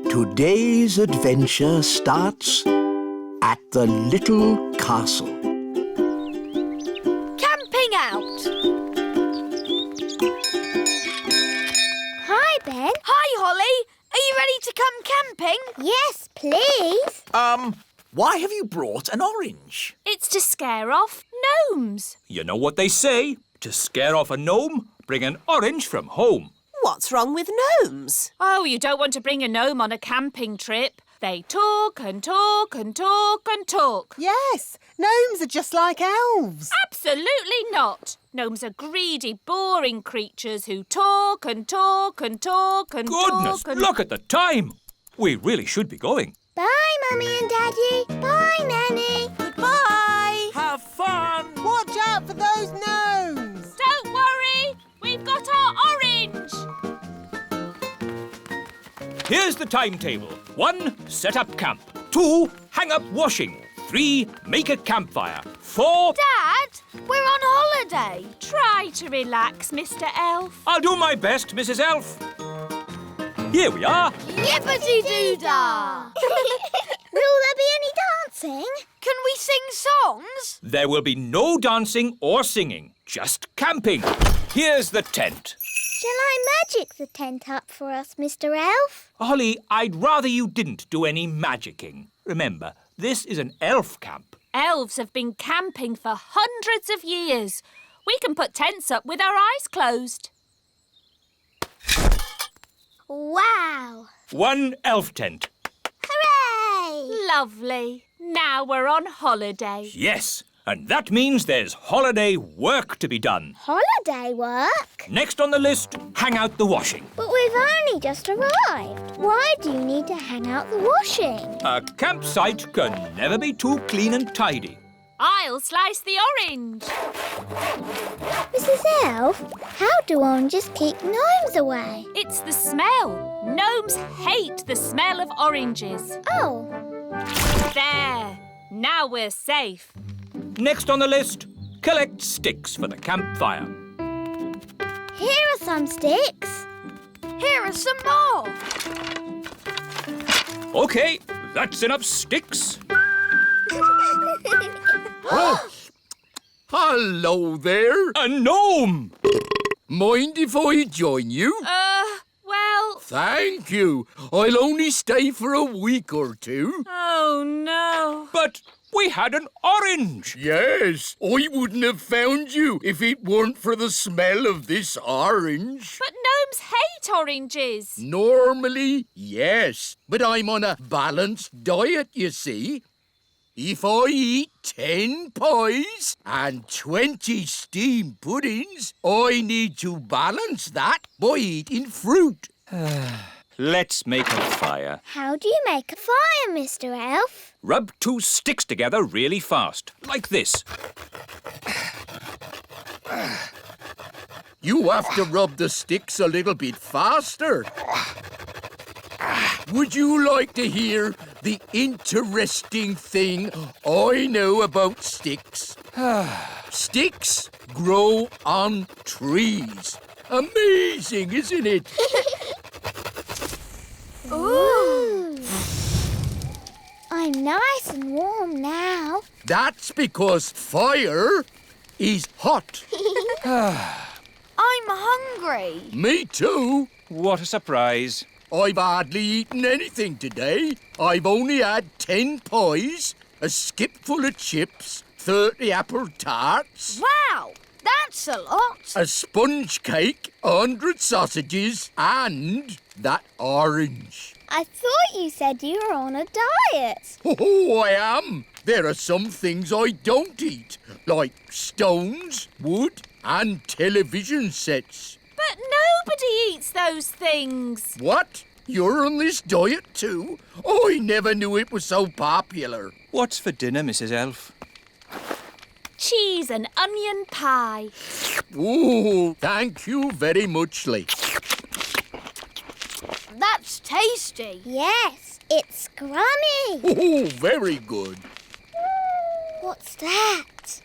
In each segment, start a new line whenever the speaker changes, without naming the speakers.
Today's adventure starts at the little castle.
Camping out!
Hi, Ben.
Hi, Holly. Are you ready to come camping?
Yes, please.
Why have you brought an orange?
It's to scare off gnomes.
You know what they say? To scare off a gnome, bring an orange from home.
What's wrong with gnomes?
Oh, you don't want to bring a gnome on a camping trip. They talk and talk and talk and talk.
Yes, gnomes are just like elves.
Absolutely not. Gnomes are greedy, boring creatures who talk and talk and talk and
Goodness,
talk and...
look at the time. We really should be going.
Bye, Mummy and Daddy. Bye, Nanny.
Goodbye.
Have fun.
Watch out for those gnomes.
Don't worry, we've got our orange.
Here's the timetable. 1, set up camp. 2, hang up washing. 3, make a campfire. 4...
Dad, we're on holiday. Try to relax, Mr. Elf.
I'll do my best, Mrs. Elf. Here we are.
Yippity-doo-dah!
Will there be any dancing?
Can we sing songs?
There will be no dancing or singing, just camping. Here's the tent.
Shall I magic the tent up for us, Mr. Elf?
Holly, I'd rather you didn't do any magicking. Remember, this is an elf camp.
Elves have been camping for hundreds of years. We can put tents up with our eyes closed.
Wow!
1 elf tent.
Hooray!
Lovely. Now we're on holiday.
Yes, and that means there's holiday work to be done.
Holiday work?
Next on the list, hang out the washing.
But we've only just arrived. Why do you need to hang out the washing?
A campsite can never be too clean and tidy.
I'll slice the orange.
Mrs. Elf, how do oranges keep gnomes away?
It's the smell. Gnomes hate the smell of oranges.
Oh,
There. Now we're safe.
Next on the list, collect sticks for the campfire.
here are some sticks.
Here are some more.
OK, that's enough sticks.
Hello there.
A gnome!
Mind if I join you?
Well...
Thank you. I'll only stay for a week or two.
Oh, no.
But we had an orange.
Yes, I wouldn't have found you if it weren't for the smell of this orange.
But gnomes hate oranges.
Normally, yes, but I'm on a balanced diet, you see. If I eat 10 pies and 20 steamed puddings, I need to balance that by eating fruit.
Let's make a fire.
How do you make a fire, Mr. Elf?
Rub 2 sticks together really fast, like this.
You have to rub the sticks a little bit faster. Would you like to hear the interesting thing I know about sticks? Sticks grow on trees. Amazing, isn't it?
Ooh. I'm nice and warm now.
That's because fire is hot.
I'm hungry.
Me too.
What a surprise.
I've hardly eaten anything today. I've only had 10 pies, a skipful of chips, 30 apple tarts,
Wow, that's a lot.
a sponge cake, 100 sausages, and that orange.
I thought you said you were on a diet.
Oh, I am. There are some things I don't eat, like stones, wood, and television sets.
But nobody eats those things.
What? You're on this diet too? I never knew it was so popular.
What's for dinner, Mrs. Elf?
Cheese and onion pie.
Oh, thank you very much, Lee.
That's tasty.
Yes, it's scrummy.
Oh, very good.
What's that?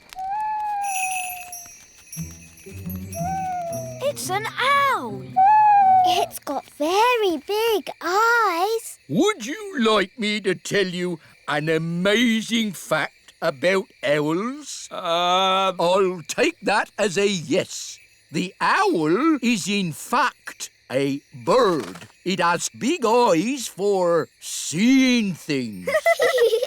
It's an owl.
It's got very big eyes.
would you like me to tell you an amazing fact about owls? I'll take that as a yes. The owl is in fact a bird. It has big eyes for seeing things.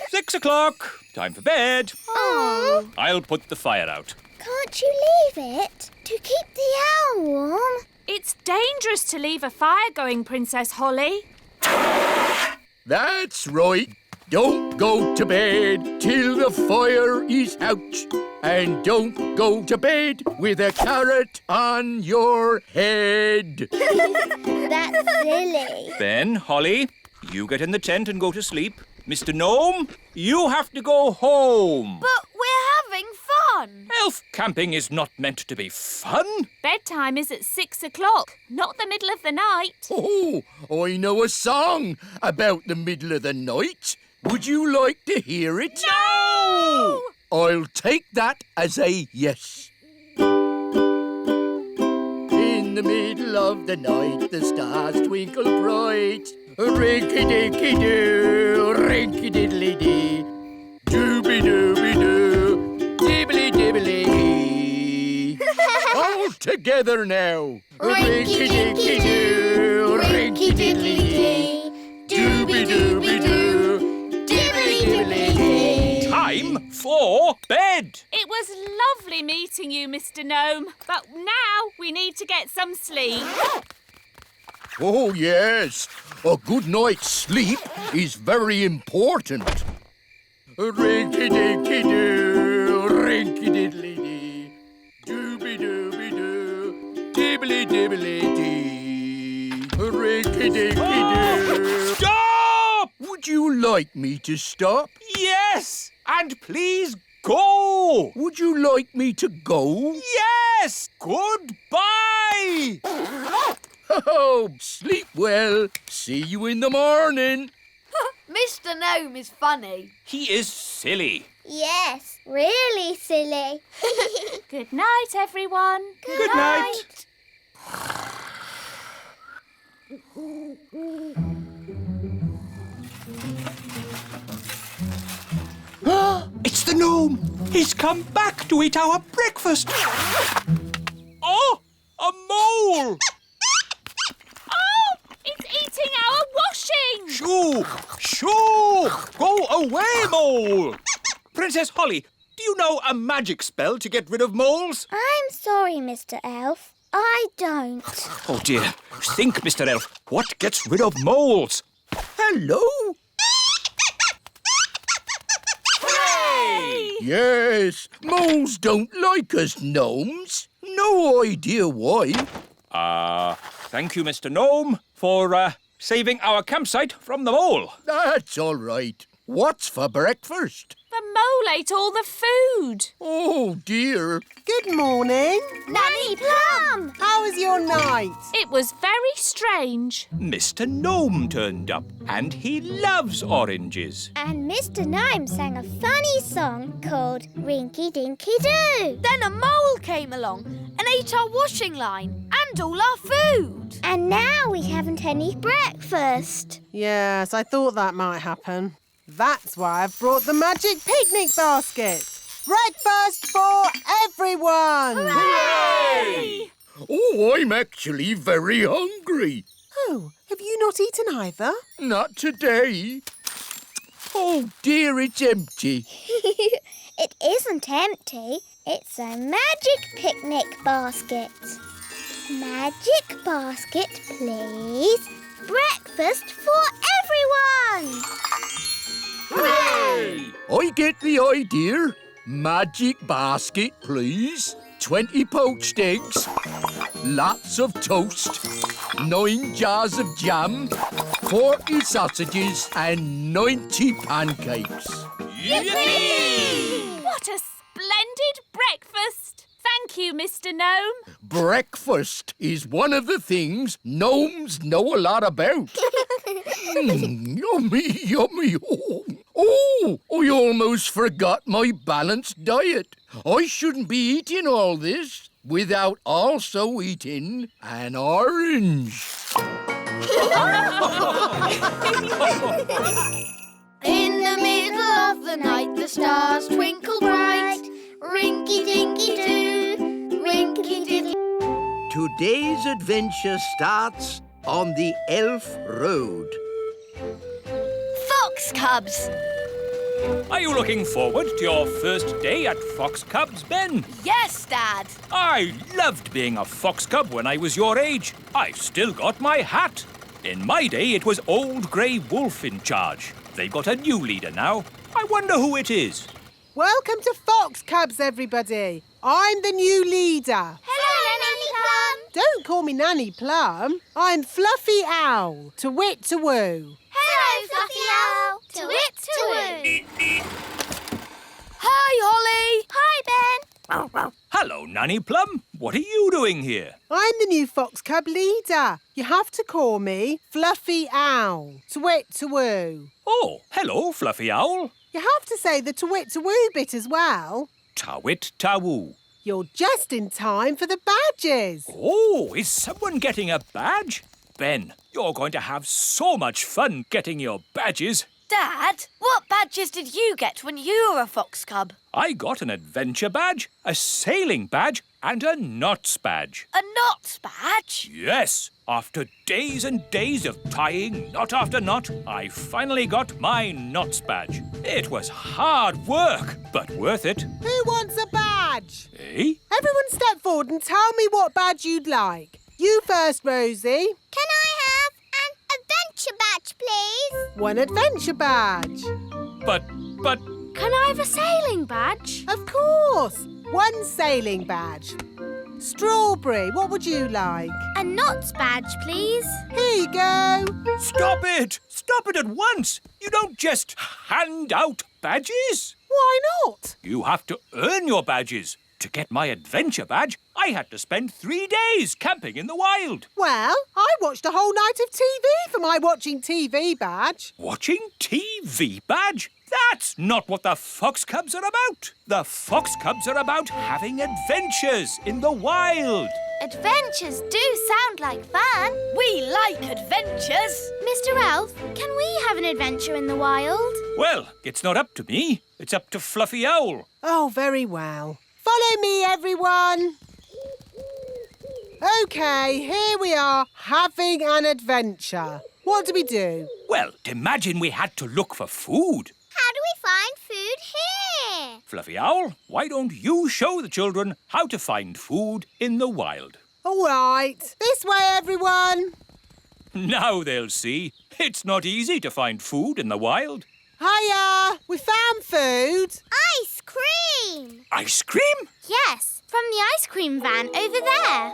6 o'clock. Time for bed.
Oh,
I'll put the fire out.
can't you leave it to keep the owl warm?
It's dangerous to leave a fire going, Princess Holly.
That's right. Don't go to bed till the fire is out. And don't go to bed with a carrot on your head.
That's silly.
Then, Holly, you get in the tent and go to sleep. Mr. Gnome, you have to go home.
But we're having fun.
Elf camping is not meant to be fun.
Bedtime is at 6 o'clock, not the middle of the night.
Oh, I know a song about the middle of the night. Would you like to hear it?
No!
I'll take that as a yes. In the middle of the night, the stars twinkle bright. Rinky-dinky-doo, rinky-diddly-dee. Dooby-dooby-doo, dibbly-dibbly-dee. All together now. Rinky-dinky-doo, rinky-diddly-dee. Dooby-dooby-doo, dibbly-dibbly-dee.
Time for bed.
It was lovely meeting you, Mr. Gnome, but now we need to get some sleep.
Oh, yes. A good night's sleep is very important. Rinky-dinky-doo, rinky-diddly-dee. Dooby-dooby-doo, dibbly-dibbly-dee. Rinky-dinky-doo.
Stop!
Would you like me to stop?
Yes! And please go!
Would you like me to go?
Yes! Goodbye!
Oh, sleep well. See you in the morning.
Mr. Gnome is funny.
He is silly.
Yes, really silly.
Good night, everyone.
Good night. It's the gnome. He's come back to eat our breakfast. Oh, a mole!
Oh, it's eating our washing.
Shoo! Shoo! Go away, mole! Princess Holly, do you know a magic spell to get rid of moles?
I'm sorry, Mr. Elf. I don't.
Oh, dear. Think, Mr. Elf. What gets rid of moles?
Hello?
Hooray!
Yes, moles don't like us gnomes. No idea why.
Thank you, Mr. Gnome, for saving our campsite from the mole.
That's all right. What's for breakfast?
The mole ate all the food.
Oh, dear.
Good morning.
Nanny Plum!
How was your night?
It was very strange.
Mr. Gnome turned up, and he loves oranges.
And Mr. Gnome sang a funny song called Rinky Dinky Doo.
Then a mole came along and ate our washing line and all our food.
And now we haven't any breakfast.
Yes, I thought that might happen. That's why I've brought the magic picnic basket. Breakfast for everyone!
Hooray!
Oh, I'm actually very hungry.
Oh, have you not eaten either?
Not today. Oh, dear, it's empty.
It isn't empty. It's a magic picnic basket. Magic basket, please. Breakfast for everyone!
Hooray! I get the idea. Magic basket, please. 20 poached eggs, lots of toast, 9 jars of jam, 40 sausages and 90 pancakes.
Yippee!
What a splendid breakfast. Thank you, Mr. Gnome.
Breakfast is one of the things gnomes know a lot about. Yummy, yummy. Oh, I almost forgot my balanced diet. I shouldn't be eating all this without also eating an orange.
In the middle of the night, the stars twinkle bright. Rinky-dinky-doo, rinky-dinky.
Today's adventure starts on the Elf Road.
Fox cubs.
Are you looking forward to your first day at Fox Cubs, Ben?
Yes, Dad.
I loved being a fox cub when I was your age. I've still got my hat. In my day, it was Old Grey Wolf in charge. They've got a new leader now. I wonder who it is.
Welcome to Fox Cubs, everybody. I'm the new leader.
Hello, Nanny Plum.
Don't call me Nanny Plum. I'm Fluffy Owl, to wit to woo.
Hello, Fluffy Owl. To wit to woo.
Hi, Holly.
Hi, Ben.
Hello, Nanny Plum. What are you doing here?
I'm the new Fox Cub leader. You have to call me Fluffy Owl, to wit to woo.
Oh, hello, Fluffy Owl.
You have to say the to wit to woo bit as well.
Tawit Tawoo.
You're just in time for the badges.
Oh, is someone getting a badge? Ben, you're going to have so much fun getting your badges.
Dad, what badges did you get when you were a fox cub?
I got an adventure badge, a sailing badge, and a knots badge.
A knots badge?
Yes, after days and days of tying knot after knot, I finally got my knots badge. It was hard work, but worth it.
Who wants a badge?
Eh?
Everyone step forward and tell me what badge you'd like. You first, Rosie.
Can I have an adventure badge, please?
One adventure badge.
But,
Can I have a sailing badge?
Of course. One sailing badge. Strawberry, what would you like?
A knots badge, please.
Here you go.
stop it! Stop it at once! You don't just hand out badges.
Why not?
You have to earn your badges. To get my adventure badge, I had to spend 3 days camping in the wild.
Well, I watched a whole night of TV for my watching TV badge.
Watching TV badge? That's not what the Fox Cubs are about. The Fox Cubs are about having adventures in the wild.
Adventures do sound like fun.
We like adventures.
Mr. Elf, can we have an adventure in the wild?
Well, it's not up to me. It's up to Fluffy Owl.
Oh, very well. Follow me, everyone. OK, here we are, having an adventure. What do we do?
Well, imagine we had to look for food.
How do we find food here?
Fluffy Owl, why don't you show the children how to find food in the wild?
All right. This way, everyone.
Now they'll see. It's not easy to find food in the wild.
Hiya! We found food.
Ice cream!
Ice cream?
Yes, from the ice cream van over there.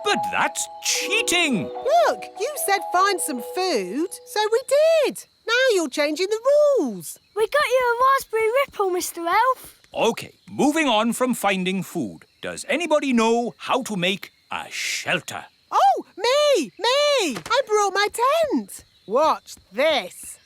But that's cheating.
Look, you said find some food, so we did. Now you're changing the rules.
We got you a raspberry ripple, Mr. Elf.
OK, moving on from finding food. Does anybody know how to make a shelter?
Oh, me! I brought my tent. Watch this.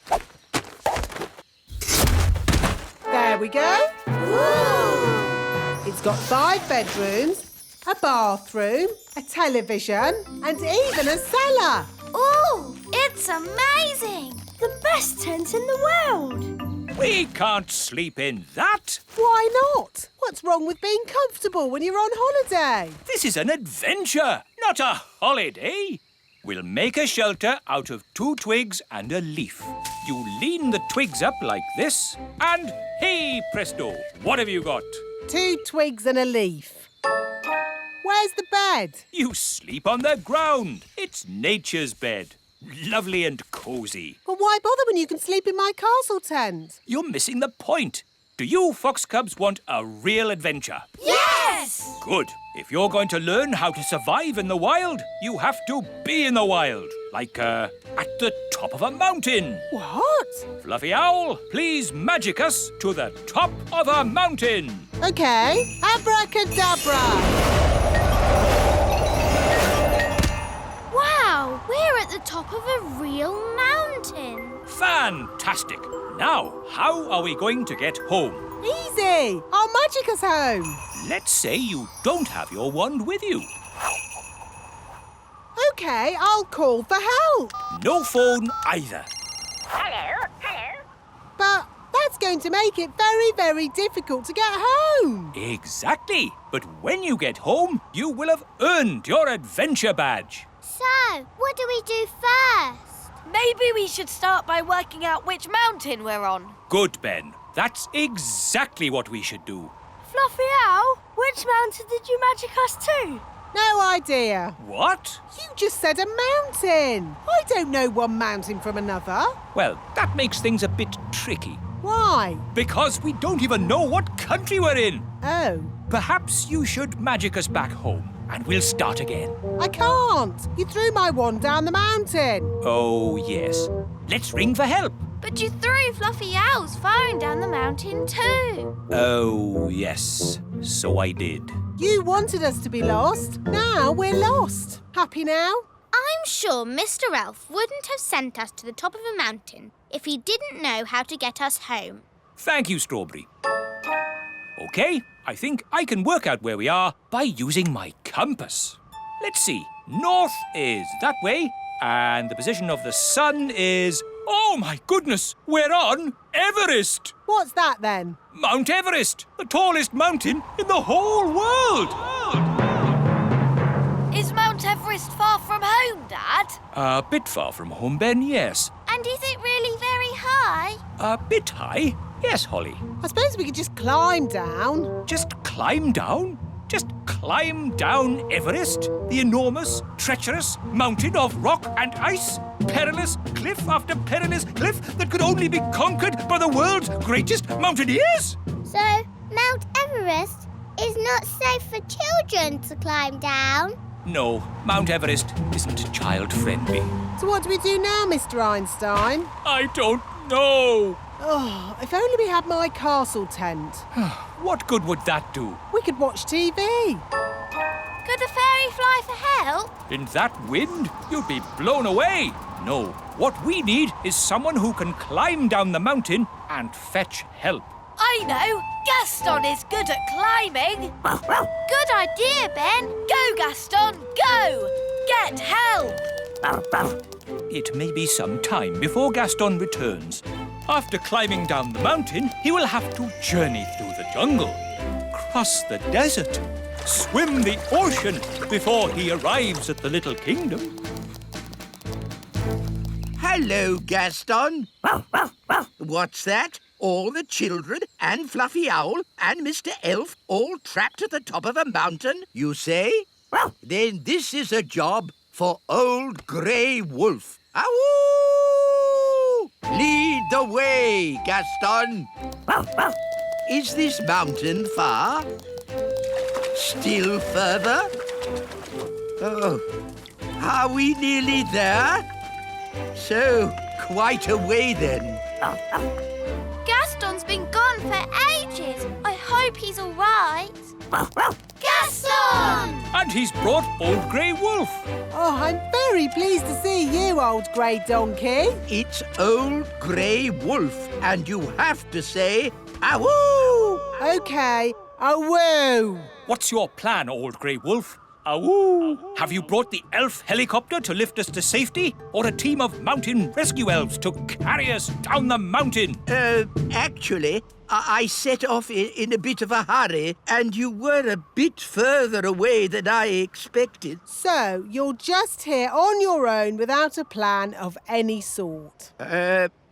There we go.
Ooh!
It's got 5 bedrooms, a bathroom, a television, and even a cellar.
Ooh! It's amazing! The best tent in the world.
We can't sleep in that.
Why not? What's wrong with being comfortable when you're on holiday?
This is an adventure, not a holiday. We'll make a shelter out of 2 twigs and a leaf. You lean the twigs up like this, and hey presto, what have you got?
2 twigs and a leaf. Where's the bed?
You sleep on the ground. It's nature's bed. Lovely and cosy.
But why bother when you can sleep in my castle tent?
You're missing the point. Do you Fox Cubs want a real adventure?
Yes!
Good. If you're going to learn how to survive in the wild, you have to be in the wild. Like, at the top of a mountain.
What?
Fluffy Owl, please magic us to the top of a mountain.
OK. Abracadabra.
Wow, we're at the top of a real mountain.
Fantastic. Now, how are we going to get home?
Easy. I'll magic us home.
Let's say you don't have your wand with you.
OK, I'll call for help.
No phone either.
But that's going to make it very, very difficult to get home.
Exactly. But when you get home, you will have earned your adventure badge.
So, what do we do first?
Maybe we should start by working out which mountain we're on.
Good, Ben. That's exactly what we should do.
Fluffy Owl, which mountain did you magic us to?
No idea.
What?
You just said a mountain. I don't know one mountain from another.
Well, that makes things a bit tricky.
Why?
Because we don't even know what country we're in.
Oh,
Perhaps you should magic us back home, and we'll start again.
I can't. You threw my wand down the mountain.
Oh, yes. Let's ring for help.
But you threw Fluffy Owl's phone down the mountain too.
Oh, yes. So I did.
You wanted us to be lost. Now we're lost. Happy now?
I'm sure Mr. Elf wouldn't have sent us to the top of a mountain if he didn't know how to get us home.
Thank you, Strawberry. OK, I think I can work out where we are by using my compass. Let's see. North is that way, and the position of the sun is... Oh, my goodness! We're on Everest!
What's that then?
Mount Everest, the tallest mountain in the whole world!
Is Mount Everest far from home, Dad?
A bit far from home, Ben, yes.
And is it really very high?
A bit high, yes, Holly.
I suppose we could just climb down.
Just climb down? Just climb down Everest, the enormous, treacherous mountain of rock and ice? Perilous cliff after perilous cliff that could only be conquered by the world's greatest mountaineers?
So, Mount Everest is not safe for children to climb down?
No, Mount Everest isn't child-friendly.
So what do we do now, Mr. Einstein?
I don't know.
Oh, if only we had my castle tent.
What good would that do?
We could watch TV.
Could a fairy fly for help?
In that wind, you'd be blown away. No, what we need is someone who can climb down the mountain and fetch help.
I know! Gaston is good at climbing! Good idea, Ben! Go, Gaston, go! Get help!
It may be some time before Gaston returns. After climbing down the mountain, he will have to journey through the jungle, cross the desert, swim the ocean before he arrives at the little kingdom.
Hello, Gaston. What's that? All the children and Fluffy Owl and Mr. Elf all trapped at the top of a mountain, you say? Then this is a job for Old Grey Wolf. Awoo! Lead the way, Gaston. Is this mountain far? Still further? Oh, are we nearly there? So, quite a way then.
Gaston's been gone for ages. I hope he's all right. Gaston!
And he's brought Old Grey Wolf.
Oh, I'm very pleased to see you, old grey donkey.
It's Old Grey Wolf, and you have to say, awoo!
OK, awoo.
What's your plan, Old Grey Wolf? Awoo! Have you brought the elf helicopter to lift us to safety, or a team of mountain rescue elves to carry us down the mountain?
Actually, I set off in a bit of a hurry, and you were a bit further away than I expected.
So, you're just here on your own without a plan of any sort?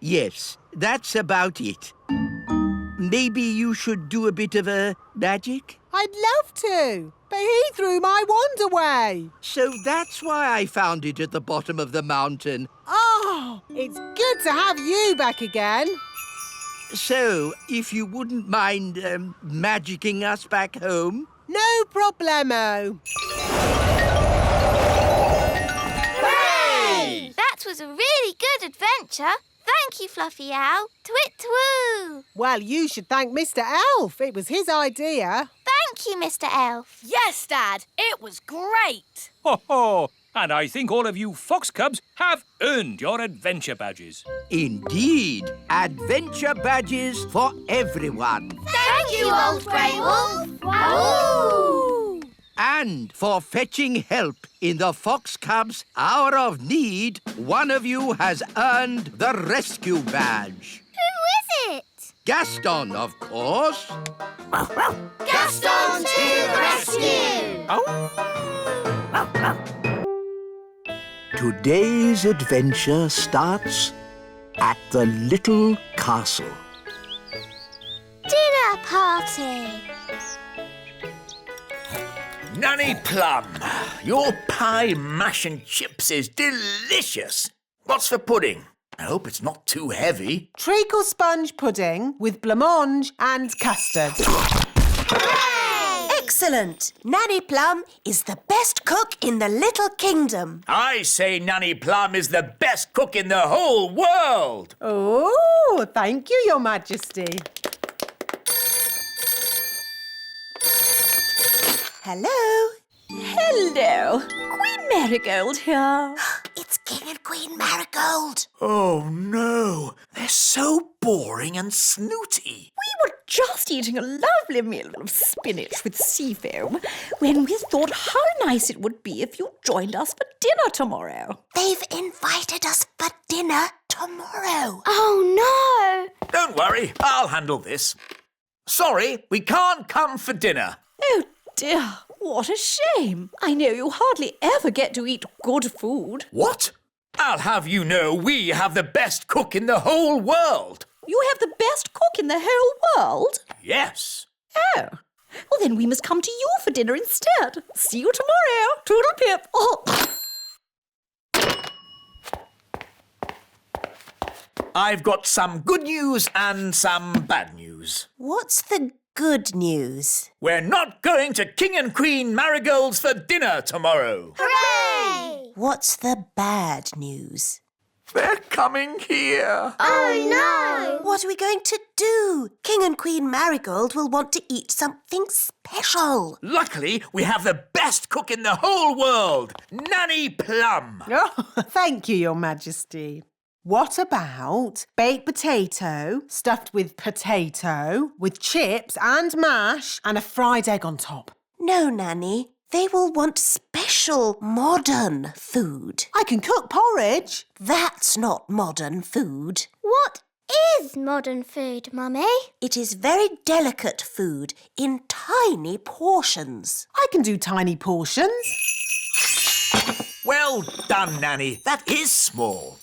Yes, that's about it. Maybe you should do a bit of a magic?
I'd love to, but he threw my wand away.
So that's why I found it at the bottom of the mountain.
Oh, it's good to have you back again.
So, if you wouldn't mind magicking us back home?
No problemo.
Hooray! That was a really good adventure. Thank you, Fluffy Owl. Twit-twoo!
Well, you should thank Mr. Elf. It was his idea.
Thank you, Mr. Elf.
Yes, Dad, it was great!
Ho ho! And I think all of you fox cubs have earned your adventure badges.
Indeed, adventure badges for everyone.
Thank you, Old Grey Wolf. Wahoo!
And for fetching help in the Fox Cub's hour of need, one of you has earned the rescue badge.
Who is it?
Gaston, of course.
Gaston to the rescue!
Today's adventure starts at the little castle.
Dinner party!
Nanny Plum, your pie, mash and chips is delicious. What's for pudding? I hope it's not too heavy.
Treacle sponge pudding with blancmange and custard.
Excellent! Nanny Plum is the best cook in the little kingdom.
I say Nanny Plum is the best cook in the whole world.
Oh, thank you, Your Majesty.
Hello?
Hello. Queen Marigold here.
It's King and Queen Marigold.
Oh no, they're so boring and snooty.
We were just eating a lovely meal of spinach with sea foam when we thought how nice it would be if you joined us for dinner tomorrow.
They've invited us for dinner tomorrow.
Oh, no!
Don't worry, I'll handle this. Sorry, we can't come for dinner.
Oh dear, what a shame. I know you hardly ever get to eat good food.
What? I'll have you know we have the best cook in the whole world.
You have the best cook in the whole world?
Yes.
Oh. Well, then we must come to you for dinner instead. See you tomorrow. Toodle-pip. Oh.
I've got some good news and some bad news.
What's the good news?
We're not going to King and Queen Marigold's for dinner tomorrow.
Hooray!
What's the bad news?
They're coming here.
Oh, no!
What are we going to do? King and Queen Marigold will want to eat something special.
Luckily, we have the best cook in the whole world, Nanny Plum.
Oh, thank you, Your Majesty. What about baked potato stuffed with potato, with chips and mash and a fried egg on top?
No, Nanny. They will want special, modern food.
I can cook porridge.
That's not modern food.
What is modern food, Mummy?
It is very delicate food in tiny portions.
I can do tiny portions.
Well done, Nanny. That is small.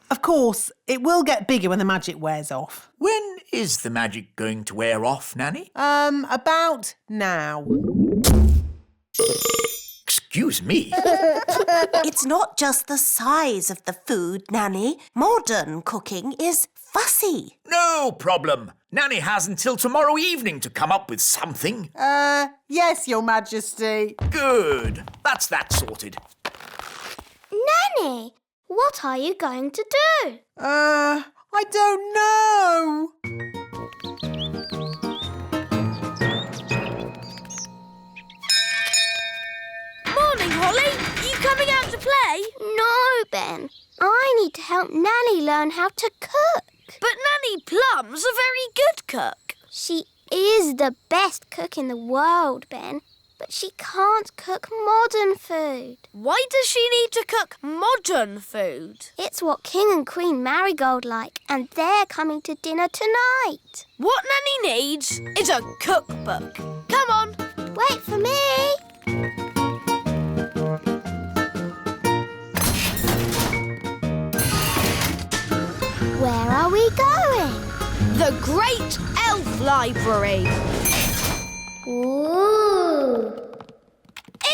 Of course, it will get bigger when the magic wears off.
When is the magic going to wear off, Nanny?
About now.
Excuse me.
It's not just the size of the food, Nanny. Modern cooking is fussy.
No problem. Nanny has until tomorrow evening to come up with something.
Yes, Your Majesty.
Good. That's that sorted.
Nanny, what are you going to do?
I don't know.
Morning, Holly. Are you coming out to play?
No, Ben. I need to help Nanny learn how to cook.
But Nanny Plum's a very good cook.
She is the best cook in the world, Ben. But she can't cook modern food.
Why does she need to cook modern food?
It's what King and Queen Marigold like, and they're coming to dinner tonight.
What Nanny needs is a cookbook. Come on.
Wait for me. Where are we going?
The Great Elf Library.
Ooh.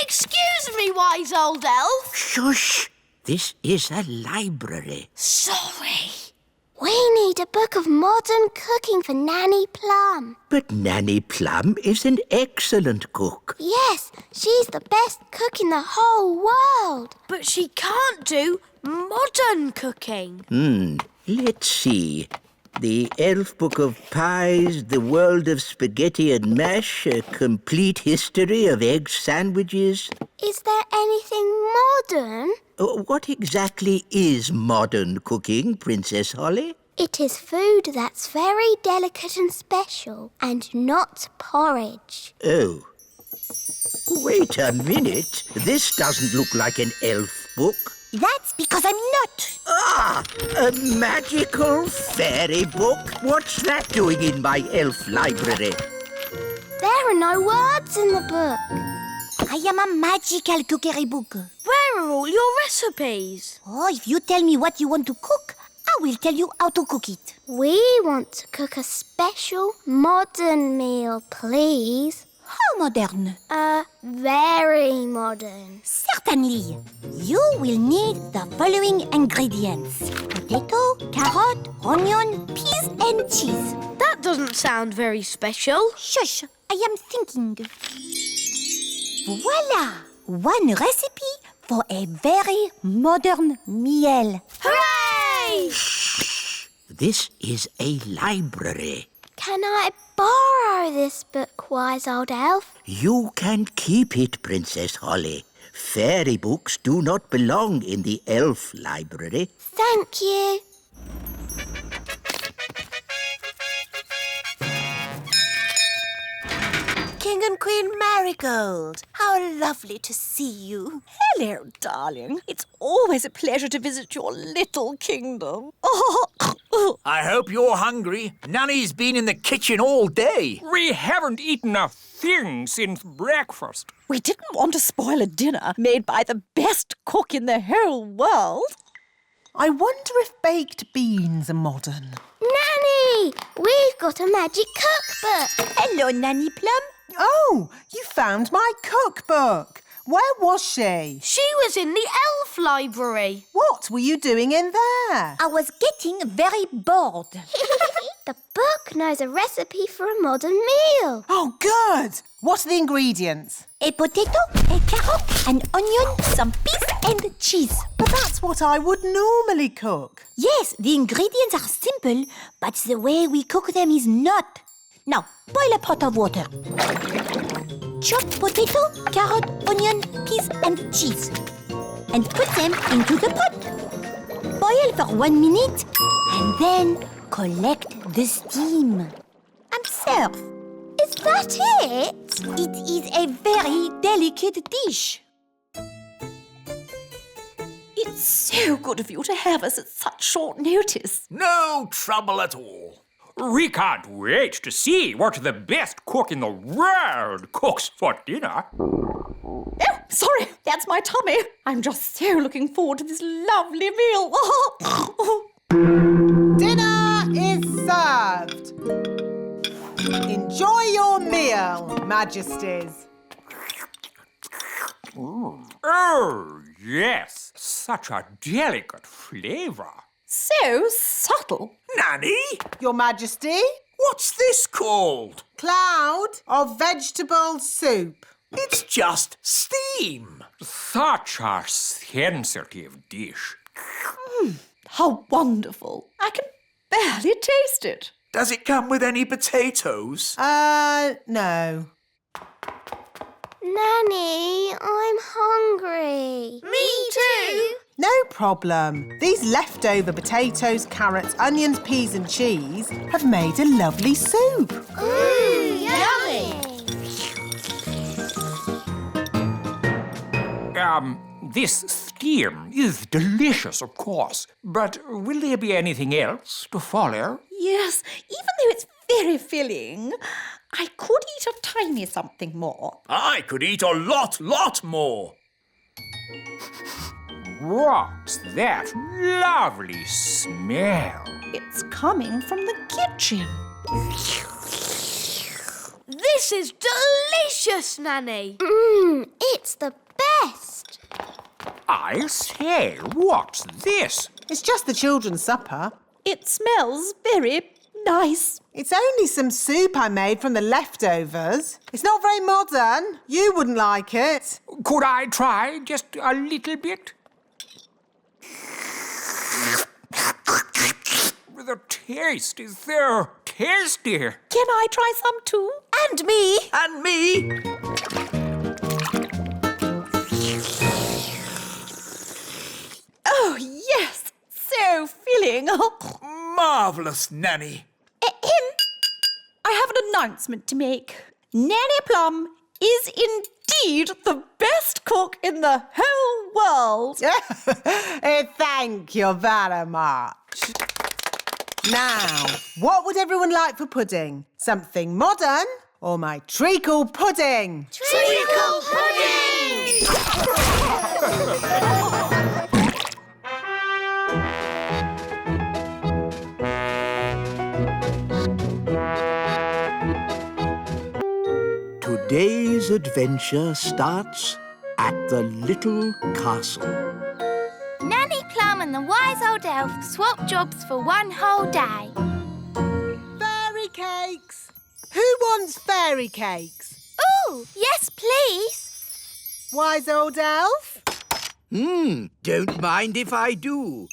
Excuse me, wise old elf.
Shush! This is a library.
Sorry.
We need a book of modern cooking for Nanny Plum.
But Nanny Plum is an excellent cook.
Yes, she's the best cook in the whole world.
But she can't do modern cooking.
Let's see. The Elf Book of Pies, The World of Spaghetti and Mash, A Complete History of Egg Sandwiches.
Is there anything modern?
What exactly is modern cooking, Princess Holly?
It is food that's very delicate and special, and not porridge.
Oh. Wait a minute. This doesn't look like an elf book.
That's because I'm not.
Ah, a magical fairy book? What's that doing in my elf library?
There are no words in the book.
I am a magical cookery book.
Where are all your recipes?
Oh, if you tell me what you want to cook, I will tell you how to cook it.
We want to cook a special modern meal, please.
How modern?
Very modern.
Certainly. You will need the following ingredients. Potato, carrot, onion, peas and cheese.
That doesn't sound very special.
Shush, I am thinking. Voila! One recipe for a very modern meal.
Hooray!
Shh! This is a library.
Can I borrow this book, wise old elf?
You can keep it, Princess Holly. Fairy books do not belong in the elf library.
Thank you.
King and Queen Marigold, how lovely to see you.
Hello, darling. It's always a pleasure to visit your little kingdom.
I hope you're hungry. Nanny's been in the kitchen all day.
We haven't eaten a thing since breakfast.
We didn't want to spoil a dinner made by the best cook in the whole world.
I wonder if baked beans are modern.
Nanny, we've got a magic cookbook.
Hello, Nanny Plum.
Oh, you found my cookbook. Where was she?
She was in the elf library.
What were you doing in there?
I was getting very bored.
The book knows a recipe for a modern meal.
Oh, good. What are the ingredients?
A potato, a carrot, an onion, some peas and cheese.
But that's what I would normally cook.
Yes, the ingredients are simple, but the way we cook them is not. Now, boil a pot of water. Chop potato, carrot, onion, peas and cheese. And put them into the pot. Boil for 1 minute and then collect the steam. And serve.
Is that it?
It is a very delicate dish.
It's so good of you to have us at such short notice.
No trouble at all.
We can't wait to see what the best cook in the world cooks for dinner.
Oh, sorry, that's my tummy. I'm just so looking forward to this lovely meal.
Dinner is served. Enjoy your meal, Majesties.
Oh, yes, such a delicate flavour.
So subtle.
Nanny,
Your Majesty,
what's this called?
cloud of vegetable soup.
It's just steam.
Such a sensitive dish.
How wonderful. I can barely taste it.
Does it come with any potatoes?
No.
Nanny, I'm hungry.
Me too.
No problem. These leftover potatoes, carrots, onions, peas and cheese have made a lovely soup.
Ooh, yummy.
This steam is delicious, of course. But will there be anything else to follow?
Yes, even though it's very filling, I could eat a tiny something more.
I could eat a lot more.
What's that lovely smell?
It's coming from the kitchen.
This is delicious, Nanny.
It's the best.
I say, what's this?
It's just the children's supper.
It smells very nice.
It's only some soup I made from the leftovers. It's not very modern. You wouldn't like it.
Could I try just a little bit? The taste is so tasty.
Can I try some too?
And me.
And me.
Oh, yes. So filling.
Marvellous, Nanny.
I have an announcement to make. Nanny Plum is in indeed the best cook in the whole world.
Thank you very much. Now, what would everyone like for pudding? Something modern or my treacle pudding?
Treacle pudding!
Today's adventure starts at the little castle.
Nanny Plum and the wise old elf swap jobs for one whole day.
Fairy cakes! Who wants fairy cakes?
Ooh, yes, please.
Wise old elf?
Don't mind if I do.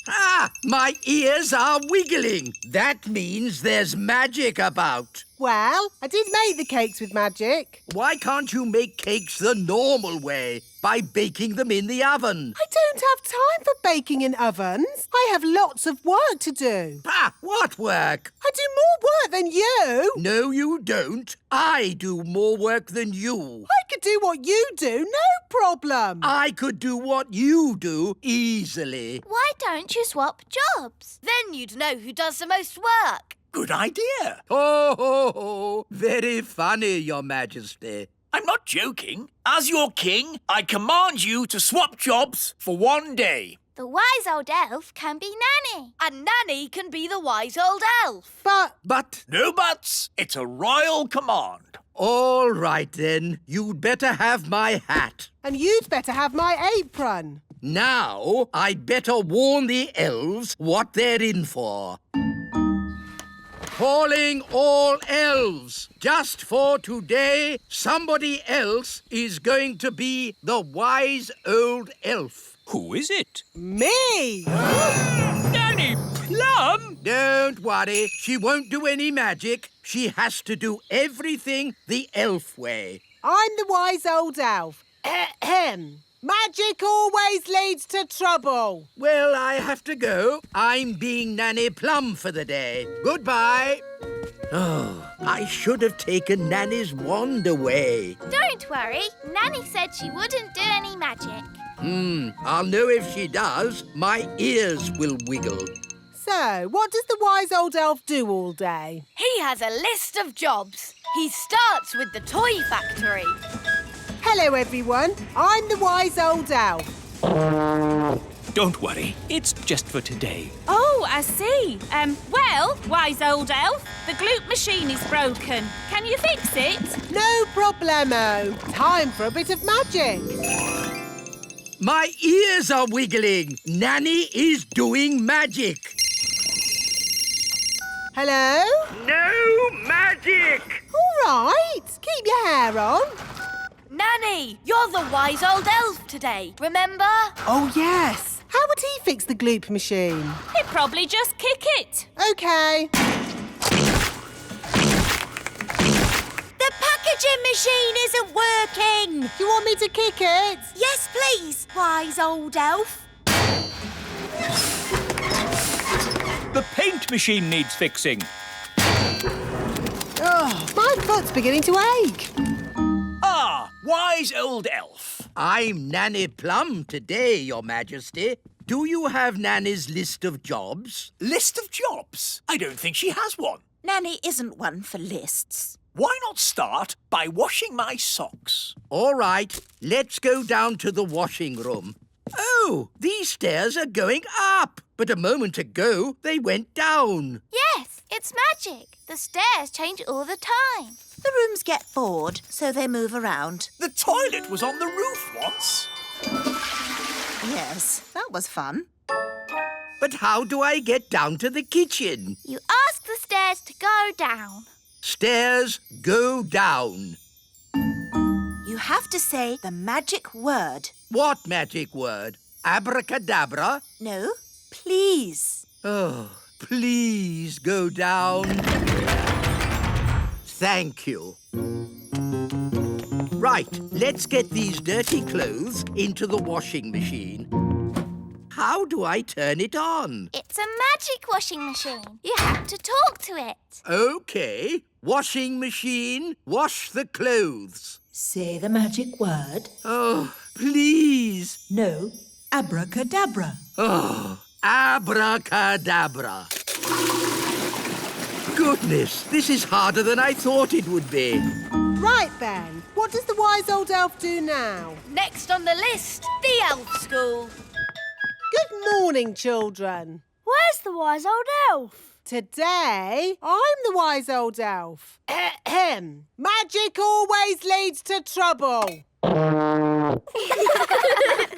Ah, my ears are wiggling. That means there's magic about.
Well, I did make the cakes with magic.
Why can't you make cakes the normal way, by baking them in the oven?
I don't have time for baking in ovens. I have lots of work to do.
Ah, what work?
I do more work than you.
No, you don't. I do more work than you.
I could do what you do, no problem.
I could do what you do easily.
Why don't you swap jobs?
Then you'd know who does the most work.
Good idea.
Ho, ho, ho. Very funny, Your Majesty.
I'm not joking. As your king, I command you to swap jobs for one day.
The wise old elf can be Nanny.
And Nanny can be the wise old elf.
But...
No buts. It's a royal command.
All right, then. You'd better have my hat.
And you'd better have my apron.
Now, I'd better warn the elves what they're in for. Calling all elves. Just for today, somebody else is going to be the wise old elf.
Who is it?
Me!
Nanny Plum?
Don't worry, she won't do any magic. She has to do everything the elf way.
I'm the wise old elf. Ahem. Magic always leads to trouble.
Well, I have to go. I'm being Nanny Plum for the day. Goodbye. Oh, I should have taken Nanny's wand away.
Don't worry. Nanny said she wouldn't do any magic.
I'll know if she does. My ears will wiggle.
So, what does the wise old elf do all day?
He has a list of jobs. He starts with the toy factory.
Hello, everyone. I'm the wise old elf.
Don't worry, it's just for today.
Oh, I see. Well, wise old elf, the gloop machine is broken. Can you fix it?
No problemo. Time for a bit of magic.
My ears are wiggling. Nanny is doing magic.
Hello?
No magic!
All right. Keep your hair on.
Nanny, you're the wise old elf today, remember?
Oh, yes. How would he fix the gloop machine?
He'd probably just kick it.
OK.
The packaging machine isn't working.
Do you want me to kick it?
Yes, please, wise old elf.
The paint machine needs fixing.
Oh, my foot's beginning to ache.
Ah, wise old elf.
I'm Nanny Plum today, Your Majesty. Do you have Nanny's list of jobs?
List of jobs? I don't think she has one.
Nanny isn't one for lists.
Why not start by washing my socks?
All right, let's go down to the washing room. Oh, these stairs are going up. But a moment ago, they went down.
Yes, it's magic. The stairs change all the time.
The rooms get bored, so they move around.
The toilet was on the roof once.
Yes, that was fun.
But how do I get down to the kitchen?
You ask the stairs to go down.
Stairs go down.
You have to say the magic word.
What magic word? Abracadabra?
No, please.
Oh, please go down. Thank you. Right, let's get these dirty clothes into the washing machine. How do I turn it on?
It's a magic washing machine. You have to talk to it.
OK. Washing machine, wash the clothes.
Say the magic word.
Oh, please.
No, abracadabra.
Oh, abracadabra. Goodness, this is harder than I thought it would be.
Right then, what does the wise old elf do now?
Next on the list, the elf school.
Good morning, children.
Where's the wise old elf?
Today, I'm the wise old elf. Ahem. Magic always leads to trouble.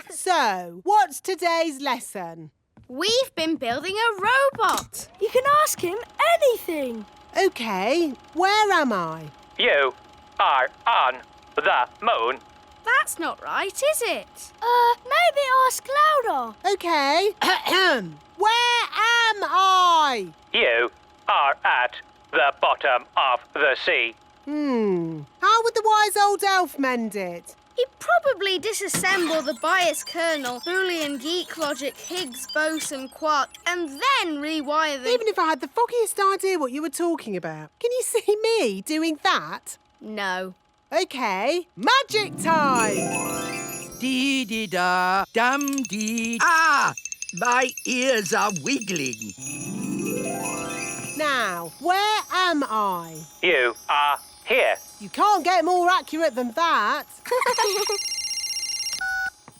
So, what's today's lesson?
We've been building a robot.
You can ask him anything.
OK, where am I?
You are on the moon.
That's not right, is it?
Maybe ask louder.
OK. Where am I?
You are at the bottom of the sea.
How would the wise old elf mend it?
He'd probably disassemble the bias kernel, Boolean geek logic, Higgs boson quark, and then rewire the...
Even if I had the foggiest idea what you were talking about. Can you see me doing that?
No.
OK, magic time!
Dee-dee-da, dum-dee. Ah! My ears are wiggling.
Now, where am I?
You are here.
You can't get more accurate than that.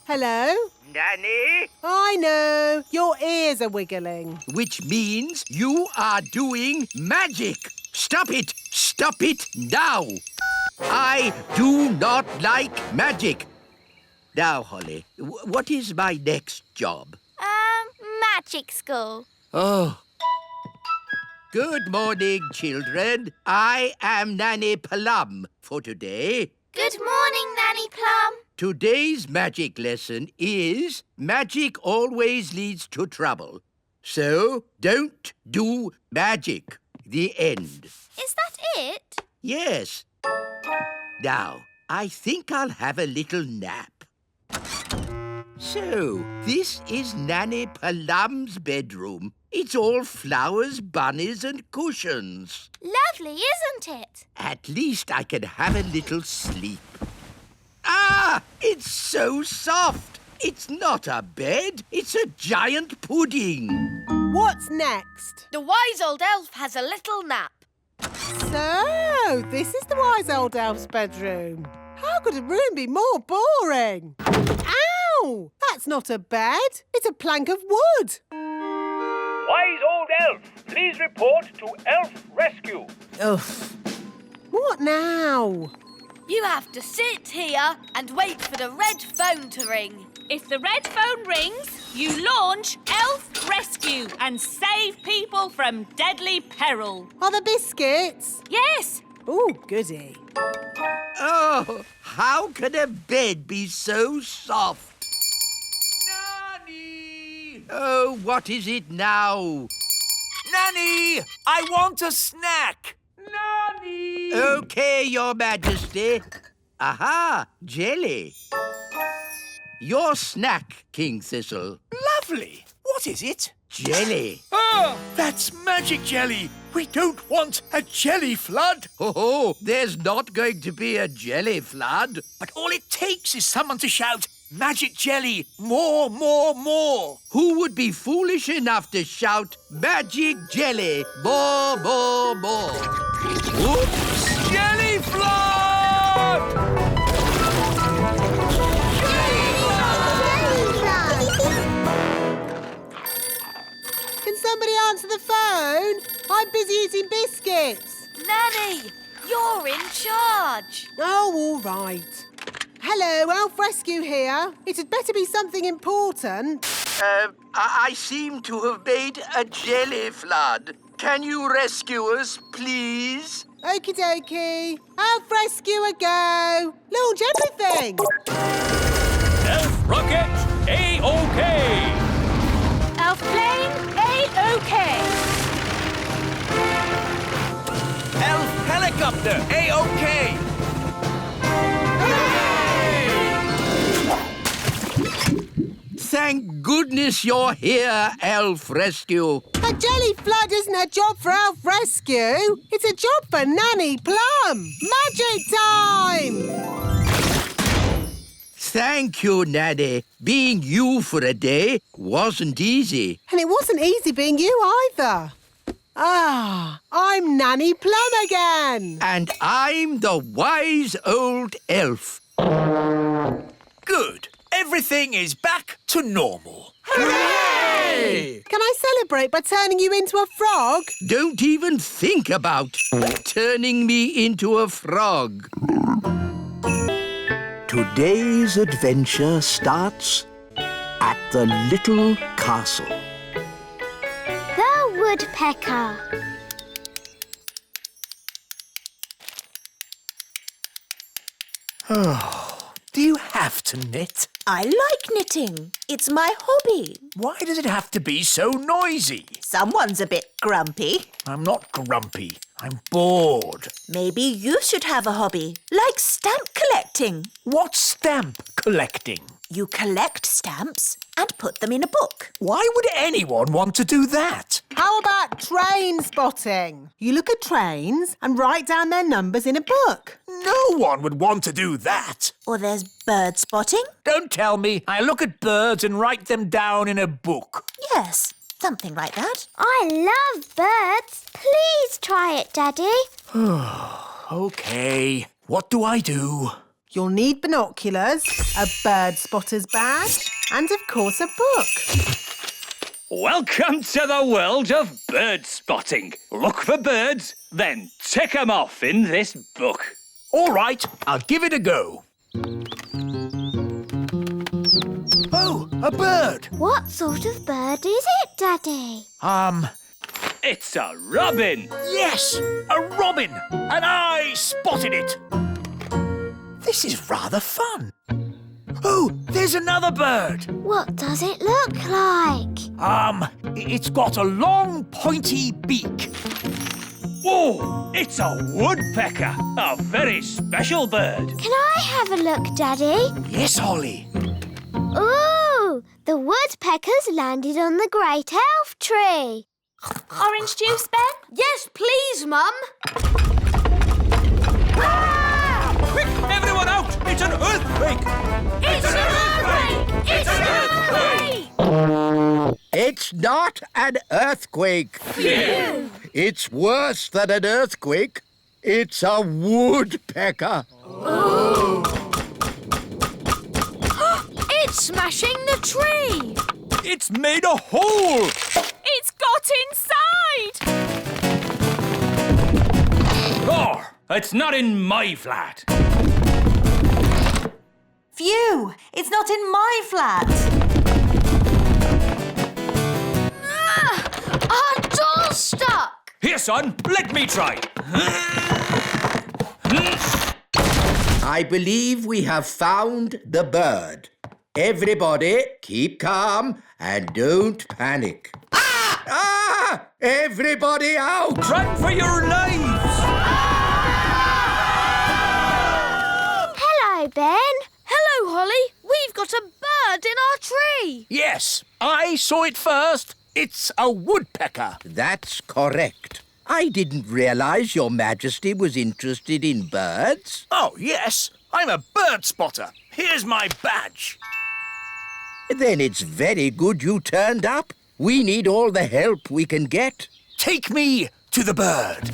Hello?
Nanny?
I know. Your ears are wiggling.
Which means you are doing magic. Stop it! Stop it now! I do not like magic. Now, Holly, what is my next job?
Magic school.
Oh. Good morning, children. I am Nanny Plum for today.
Good morning, Nanny Plum.
Today's magic lesson is magic always leads to trouble. So, don't do magic. The end.
Is that it?
Yes. Now, I think I'll have a little nap. So, this is Nanny Plum's bedroom. It's all flowers, bunnies and cushions.
Lovely, isn't it?
At least I can have a little sleep. Ah! It's so soft. It's not a bed. It's a giant pudding.
What's next?
The wise old elf has a little nap.
So, this is the wise old elf's bedroom. How could a room be more boring? Ow! That's not a bed. It's a plank of wood.
Wise old elf, please report to Elf Rescue.
Ugh. What now?
You have to sit here and wait for the red phone to ring.
If the red phone rings, you launch Elf Rescue and save people from deadly peril.
Are there biscuits?
Yes.
Ooh, goody.
Oh, how can a bed be so soft?
Nanny!
Oh, what is it now?
Nanny! I want a snack! Nanny!
Okay, Your Majesty. Aha, jelly. Your snack, King Thistle.
Lovely. What is it?
Jelly.
Oh, that's magic jelly. We don't want a jelly flood.
Oh, there's not going to be a jelly flood.
But all it takes is someone to shout, magic jelly, more, more, more.
Who would be foolish enough to shout, magic jelly, more, more, more? Oops!
Jelly flood!
Can somebody answer the phone? I'm busy eating biscuits.
Nanny, you're in charge.
Oh, all right. Hello, Elf Rescue here. It had better be something important.
I seem to have made a jelly flood. Can you rescue us, please?
Okie dokie. Elf Rescue a go. Launch everything.
Elf Rocket, A-OK.
Elf Plane, A-OK.
Elf helicopter, A-OK!
Thank goodness you're here, Elf Rescue.
A jelly flood isn't a job for Elf Rescue. It's a job for Nanny Plum. Magic time!
Thank you, Nanny. Being you for a day wasn't easy.
And it wasn't easy being you either. Ah, I'm Nanny Plum again.
And I'm the wise old elf.
Good. Everything is back to normal.
Hooray!
Can I celebrate by turning you into a frog?
Don't even think about turning me into a frog. Today's adventure starts at the little castle.
The Woodpecker.
Do you have to knit?
I like knitting. It's my hobby.
Why does it have to be so noisy?
Someone's a bit grumpy.
I'm not grumpy. I'm bored.
Maybe you should have a hobby, like stamp collecting.
What's stamp collecting?
You collect stamps and put them in a book.
Why would anyone want to do that?
How about train spotting? You look at trains and write down their numbers in a book.
No one would want to do that.
Or there's bird spotting.
Don't tell me I look at birds and write them down in a book.
Yes, something like that.
I love birds. Please try it, Daddy.
OK. What do I do?
You'll need binoculars, a bird spotter's badge, and of course a book.
Welcome to the world of bird spotting. Look for birds, then tick 'em off in this book.
All right, I'll give it a go. Oh, a bird.
What sort of bird is it, Daddy?
It's a robin.
Yes, a robin. And I spotted it. This is rather fun. Oh, there's another bird.
What does it look like?
It's got a long, pointy beak.
Oh, it's a woodpecker. A very special bird.
Can I have a look, Daddy?
Yes, Holly.
Ooh, the woodpeckers landed on the great elf tree.
Orange juice, Ben?
Yes, please, Mum.
Quick, everyone out! It's an earthquake!
It's an earthquake! It's an earthquake!
It's not an earthquake.
Phew.
It's worse than an earthquake. It's a woodpecker.
It's smashing the tree.
It's made a hole!
It's got inside!
Oh, it's not in my flat.
Phew! It's not in my flat.
Our door's stuck.
Here, son, let me try.
I believe we have found the bird. Everybody, keep calm and don't panic. Ah! Everybody out!
Run for your lives!
Hello, Ben.
Hello, Holly. We've got a bird in our tree.
Yes, I saw it first. It's a woodpecker.
That's correct. I didn't realise Your Majesty was interested in birds.
Oh, yes, I'm a bird spotter. Here's my badge.
Then it's very good you turned up. We need all the help we can get.
Take me to the bird.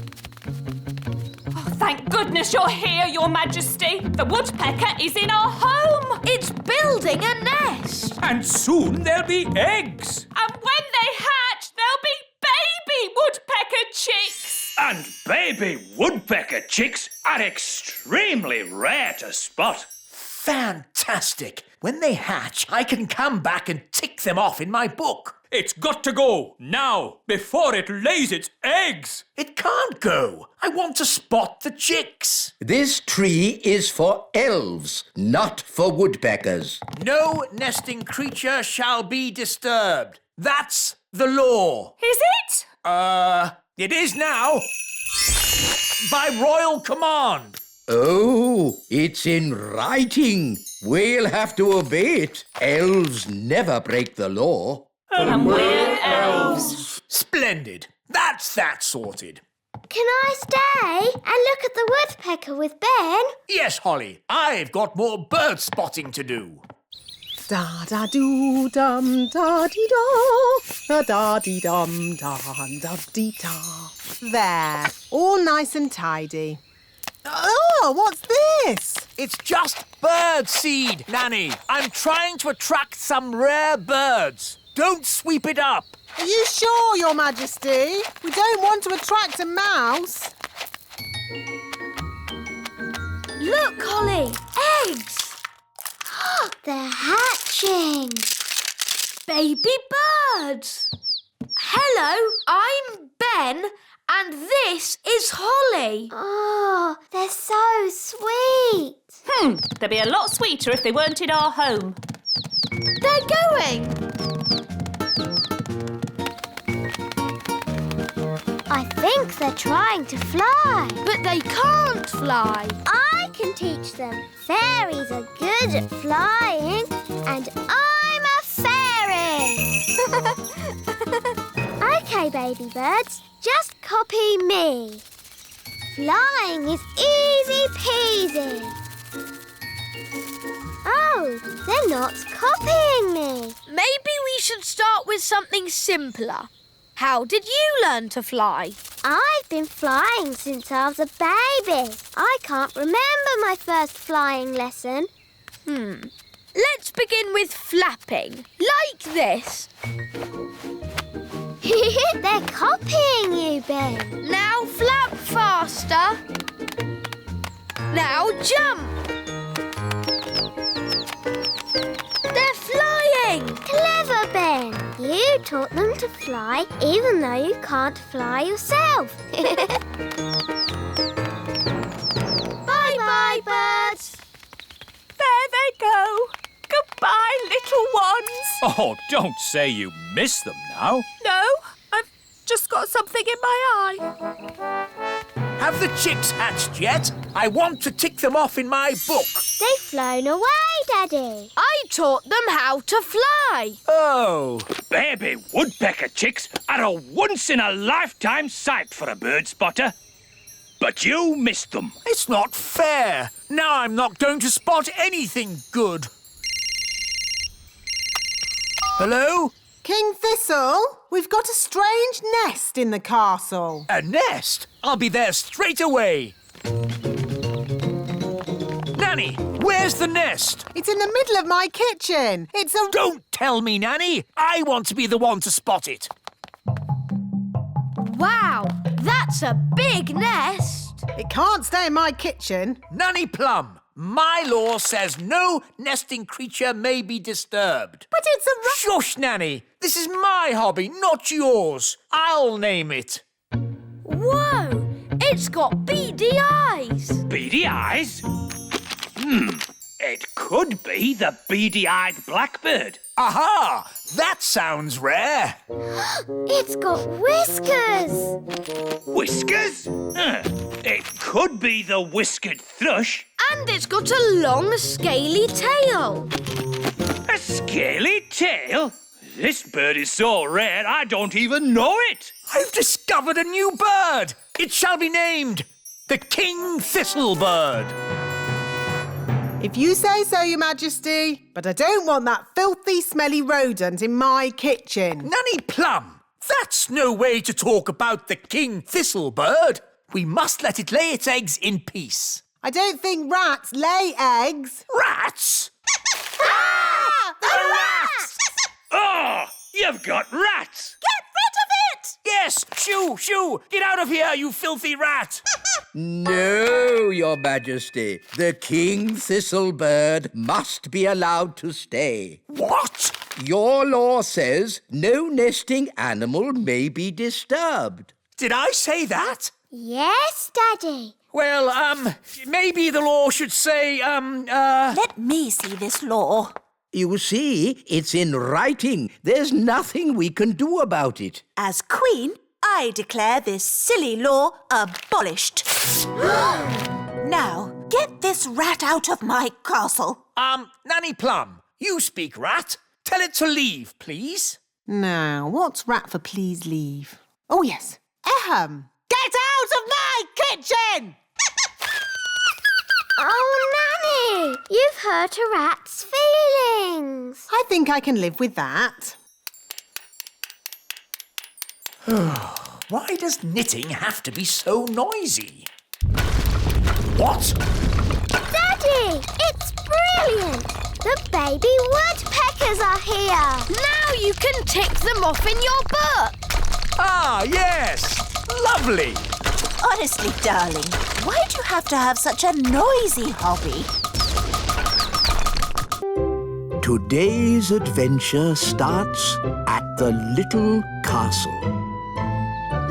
Oh, thank goodness you're here, Your Majesty. The woodpecker is in our home.
It's building a nest.
And soon there'll be eggs.
And when they hatch, there'll be baby woodpecker chicks.
And baby woodpecker chicks are extremely rare to spot.
Fantastic. When they hatch, I can come back and tick them off in my book.
It's got to go now, before it lays its eggs.
It can't go. I want to spot the chicks.
This tree is for elves, not for woodpeckers.
No nesting creature shall be disturbed. That's the law.
Is it?
It is now. By royal command.
Oh, it's in writing. We'll have to obey it. Elves never break the law.
And we're elves.
Splendid. That's that sorted.
Can I stay and look at the woodpecker with Ben?
Yes, Holly. I've got more bird spotting to do.
Da-da-doo-dum-da-dee-da, da-da-dee-dum-da-da-dee-da. There, all nice and tidy. Oh, what's this?
It's just bird seed, Nanny. I'm trying to attract some rare birds. Don't sweep it up.
Are you sure, Your Majesty? We don't want to attract a mouse.
Look, Holly, eggs.
They're hatching.
Baby birds. Hello, I'm Ben, and this is Holly.
Oh, they're so sweet.
They'd be a lot sweeter if they weren't in our home.
They're going.
I think they're trying to fly.
But they can't fly.
I can teach them. Fairies are good at flying, and I'm a fairy. OK, baby birds, just copy me. Flying is easy peasy. Oh, they're not copying me.
Maybe we should start with something simpler. How did you learn to fly?
I've been flying since I was a baby. I can't remember my first flying lesson.
Let's begin with flapping, like this.
They're copying you, Ben.
Now flap faster. Now jump. They're flying.
Clever, Ben. You taught them to fly even though you can't fly yourself. Bye-bye, birds.
There they go. Goodbye, little ones.
Oh, don't say you miss them now.
No, I've just got something in my eye.
Have the chicks hatched yet? I want to tick them off in my book.
They've flown away, Daddy.
I taught them how to fly.
Oh.
Baby woodpecker chicks are a once-in-a-lifetime sight for a bird spotter. But you missed them.
It's not fair. Now I'm not going to spot anything good. Hello?
King Thistle, we've got a strange nest in the castle.
A nest? I'll be there straight away. Nanny, where's the nest?
It's in the middle of my kitchen. It's a...
Don't tell me, Nanny. I want to be the one to spot it.
Wow, that's a big nest.
It can't stay in my kitchen.
Nanny Plum, my law says no nesting creature may be disturbed.
But it's a...
Shush, Nanny. This is my hobby, not yours. I'll name it.
Whoa, it's got beady eyes.
Beady eyes? It could be the beady-eyed blackbird.
Aha! That sounds rare.
It's got whiskers.
Whiskers? It could be the whiskered thrush.
And it's got a long, scaly tail.
A scaly tail? This bird is so rare I don't even know it.
I've discovered a new bird. It shall be named the King Thistlebird.
If you say so, Your Majesty, but I don't want that filthy, smelly rodent in my kitchen.
Nanny Plum, that's no way to talk about the King Thistlebird. We must let it lay its eggs in peace.
I don't think rats lay eggs.
Rats?
The rats!
Oh, you've got rats.
Get rid of it!
Yes, shoo, shoo. Get out of here, you filthy rat.
No, Your Majesty. The King Thistlebird must be allowed to stay.
What?
Your law says no nesting animal may be disturbed.
Did I say that?
Yes, Daddy.
Well, maybe the law should say,
Let me see this law.
You see, it's in writing. There's nothing we can do about it.
As Queen, I declare this silly law abolished.
Now, get this rat out of my castle.
Nanny Plum, you speak rat. Tell it to leave, please.
Now, what's rat for please leave? Oh, yes. Ahem. Get out of my kitchen!
Oh, Nanny, you've hurt a rat's feelings.
I think I can live with that.
Why does knitting have to be so noisy? What?
Daddy, it's brilliant. The baby woodpeckers are here.
Now you can tick them off in your book.
Ah, yes. Lovely.
Honestly, darling, why do you have to have such a noisy hobby?
Today's adventure starts at the little castle.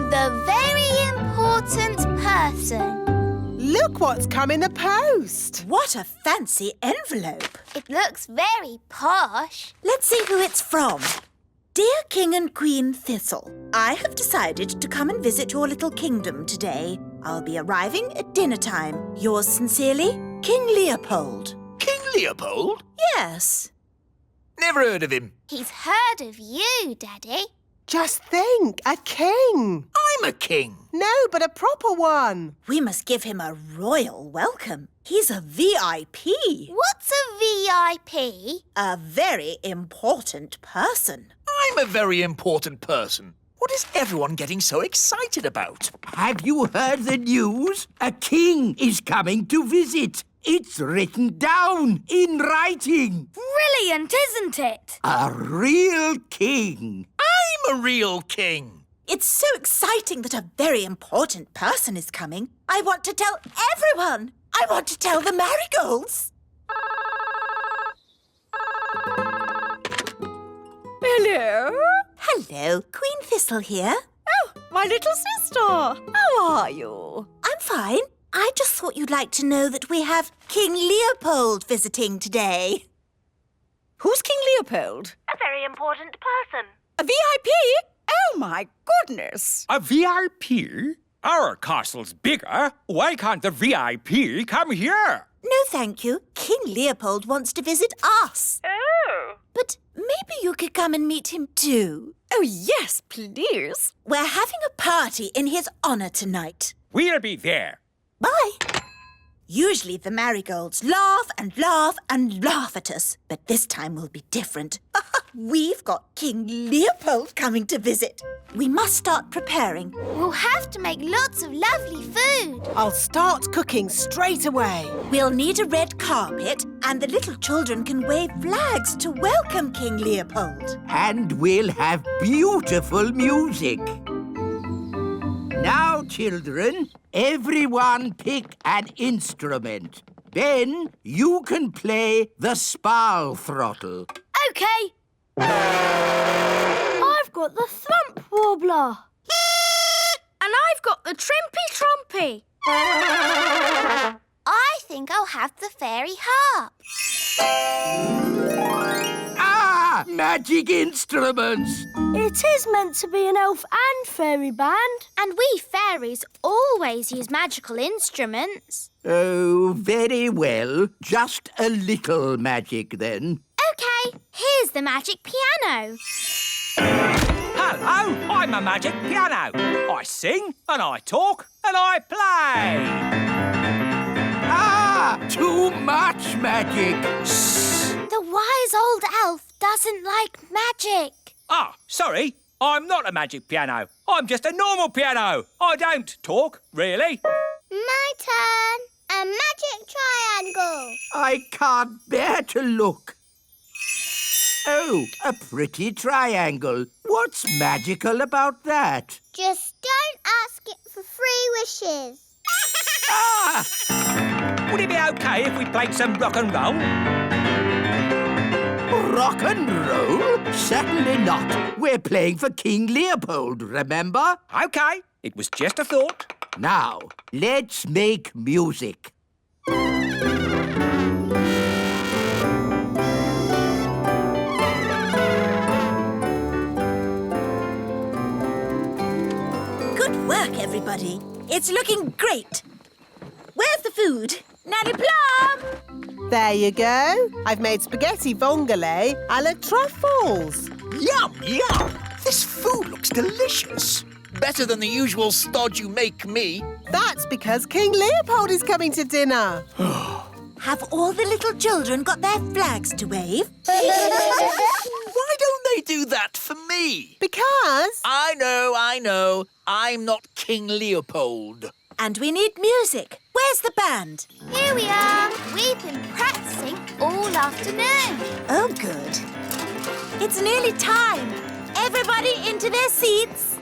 The very important person.
Look what's come in the post.
What a fancy envelope.
It looks very posh.
Let's see who it's from. Dear King and Queen Thistle, I have decided to come and visit your little kingdom today. I'll be arriving at dinner time. Yours sincerely, King Leopold.
King Leopold?
Yes.
Never heard of him.
He's heard of you, Daddy.
Just think, a king.
I'm a king.
No, but a proper one.
We must give him a royal welcome. He's a VIP.
What's a VIP?
A very important person.
I'm a very important person. What is everyone getting so excited about?
Have you heard the news? A king is coming to visit. It's written down in writing.
Brilliant, isn't it?
A real king.
I'm a real king.
It's so exciting that a very important person is coming. I want to tell everyone. I want to tell the marigolds.
Hello?
Hello, Queen Thistle here.
Oh, my little sister. How are you?
I'm fine. I just thought you'd like to know that we have King Leopold visiting today.
Who's King Leopold?
A very important person.
A VIP? Oh, my goodness.
A VIP? Our castle's bigger. Why can't the VIP come here?
No, thank you. King Leopold wants to visit us.
Oh.
But maybe you could come and meet him too.
Oh, yes, please.
We're having a party in his honour tonight.
We'll be there.
Bye. Usually the marigolds laugh and laugh and laugh at us, but this time will be different. We've got King Leopold coming to visit. We must start preparing.
We'll have to make lots of lovely food.
I'll start cooking straight away.
We'll need a red carpet, and the little children can wave flags to welcome King Leopold.
And we'll have beautiful music. Now, children, everyone pick an instrument. Ben, you can play the spal throttle.
OK.
I've got the thump warbler. And I've got the trimpy trompy.
I think I'll have the fairy harp.
Ah, magic instruments!
It is meant to be an elf and fairy band.
And we fairies always use magical instruments.
Oh, very well. Just a little magic, then.
OK, here's the magic piano.
Hello, I'm a magic piano. I sing and I talk and I play.
Ah, too much magic.
The wise old elf doesn't like magic.
Ah, sorry, I'm not a magic piano. I'm just a normal piano. I don't talk, really.
My turn. A magic triangle.
I can't bear to look. Oh, a pretty triangle. What's magical about that?
Just don't ask it for 3 wishes.
Ah!
Would it be OK if we played some rock and roll?
Rock and roll? Certainly not. We're playing for King Leopold, remember?
OK, it was just a thought.
Now, let's make music.
Good work, everybody. It's looking great. Where's the food? Nanny Plum!
There you go. I've made spaghetti vongole a la truffles.
Yum, yum! This food looks delicious. Better than the usual stodge you make me.
That's because King Leopold is coming to dinner.
Have all the little children got their flags to wave?
Why don't they do that for me?
Because...
I know. I'm not King Leopold.
And we need music. Where's the band?
Here we are. We've been practicing all afternoon.
Oh, good. It's nearly time. Everybody into their seats.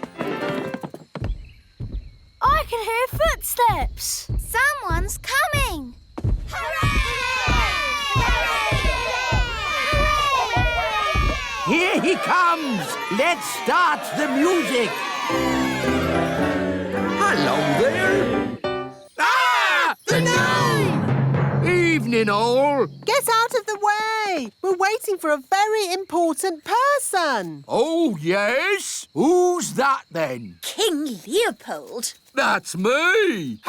I can hear footsteps.
Someone's coming.
Here he comes! Let's start the music! Hello there! Ah! The gnome! Evening, all!
Get out of the way! We're waiting for a very important person.
Oh, yes? Who's that, then?
King Leopold.
That's me!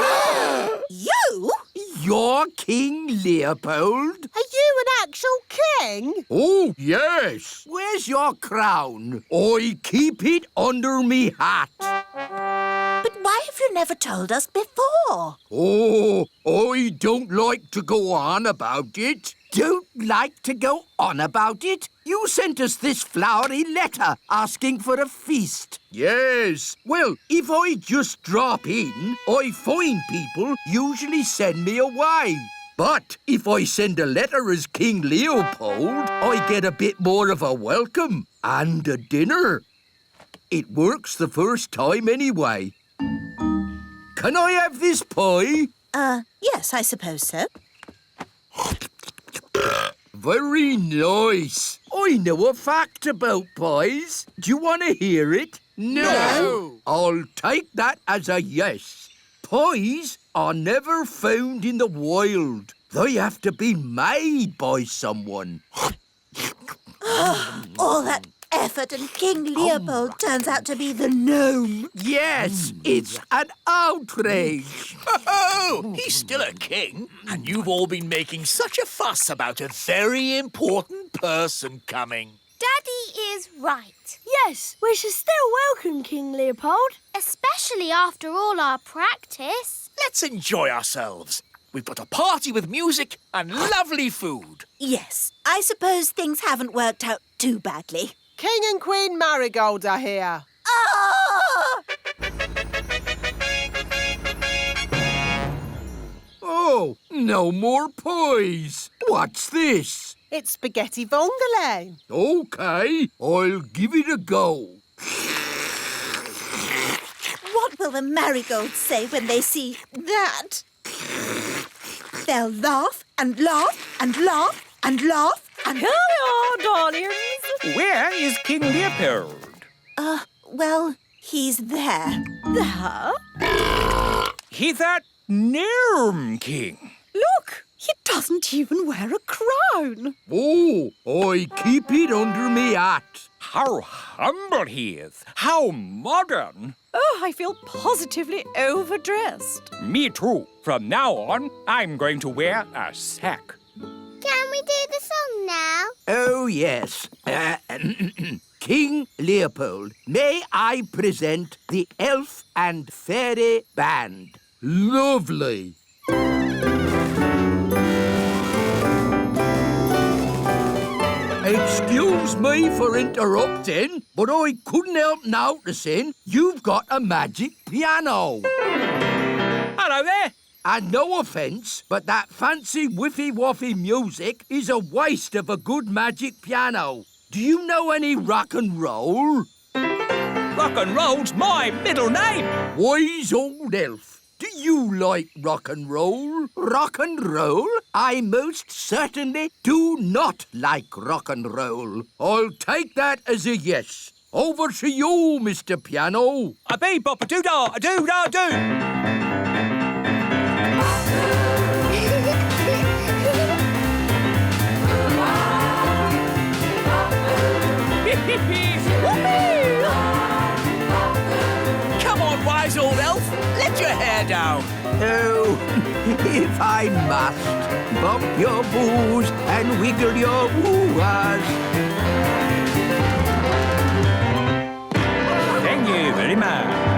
You?
You're King Leopold?
Are you an actual king?
Oh, yes. Where's your crown? I keep it under me hat.
But why have you never told us before?
Oh, I don't like to go on about it. Don't like to go on about it? You sent us this flowery letter asking for a feast. Yes. Well, if I just drop in, I find people usually send me away. But if I send a letter as King Leopold, I get a bit more of a welcome and a dinner. It works the first time anyway. Can I have this pie?
Yes, I suppose so.
Very nice. I know a fact about pies. Do you want to hear it? No. I'll take that as a yes. Pies are never found in the wild. They have to be made by someone.
All that effort and King Leopold turns out to be the gnome.
Yes, it's an outrage.
Oh, he's still a king, and you've all been making such a fuss about a very important person coming.
Daddy is right.
Yes, we should still welcome King Leopold.
Especially after all our practice.
Let's enjoy ourselves. We've got a party with music and lovely food.
Yes, I suppose things haven't worked out too badly.
King and Queen Marigold are here.
Ah!
Oh, no more pies. What's this?
It's spaghetti vongole.
OK, I'll give it a go.
What will the marigolds say when they see that? They'll laugh and laugh and laugh and laugh and...
Here we are, darlings.
Where is King Leopold?
Well, he's there.
There?
He's that gnome king.
Look, he doesn't even wear a crown.
Oh, I keep it under me hat.
How humble he is. How modern.
Oh, I feel positively overdressed.
Me too. From now on, I'm going to wear a sack.
Can we do the song now?
Oh, yes. King Leopold, may I present the Elf and Fairy Band? Lovely. Excuse me for interrupting, but I couldn't help noticing you've got a magic piano.
Hello there.
And no offence, but that fancy whiffy-woffy music is a waste of a good magic piano. Do you know any rock and roll?
Rock and roll's my middle name.
Wise old elf. Do you like rock and roll? Rock and roll? I most certainly do not like rock and roll. I'll take that as a yes. Over to you, Mr. Piano.
A bebop, a doo-dah, a doo-dah, doo.
Come on, wise old elf. Let your hair down.
Oh, if I must, bump your boos and wiggle your woo-ahs.
Thank you very much.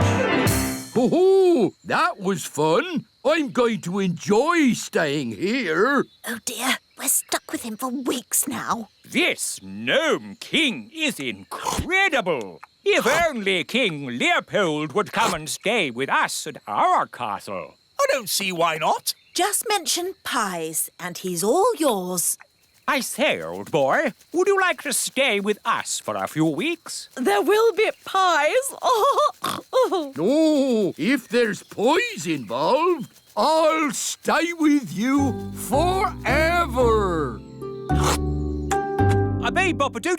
Ho-ho! That was fun. I'm going to enjoy staying here.
Oh dear, we're stuck with him for weeks now.
This Gnome King is incredible. If only King Leopold would come and stay with us at our castle.
I don't see why not.
Just mention pies and he's all yours.
I say, old boy, would you like to stay with us for a few weeks?
There will be pies.
No, if there's poise involved, I'll stay with you forever.
A bee bop a doo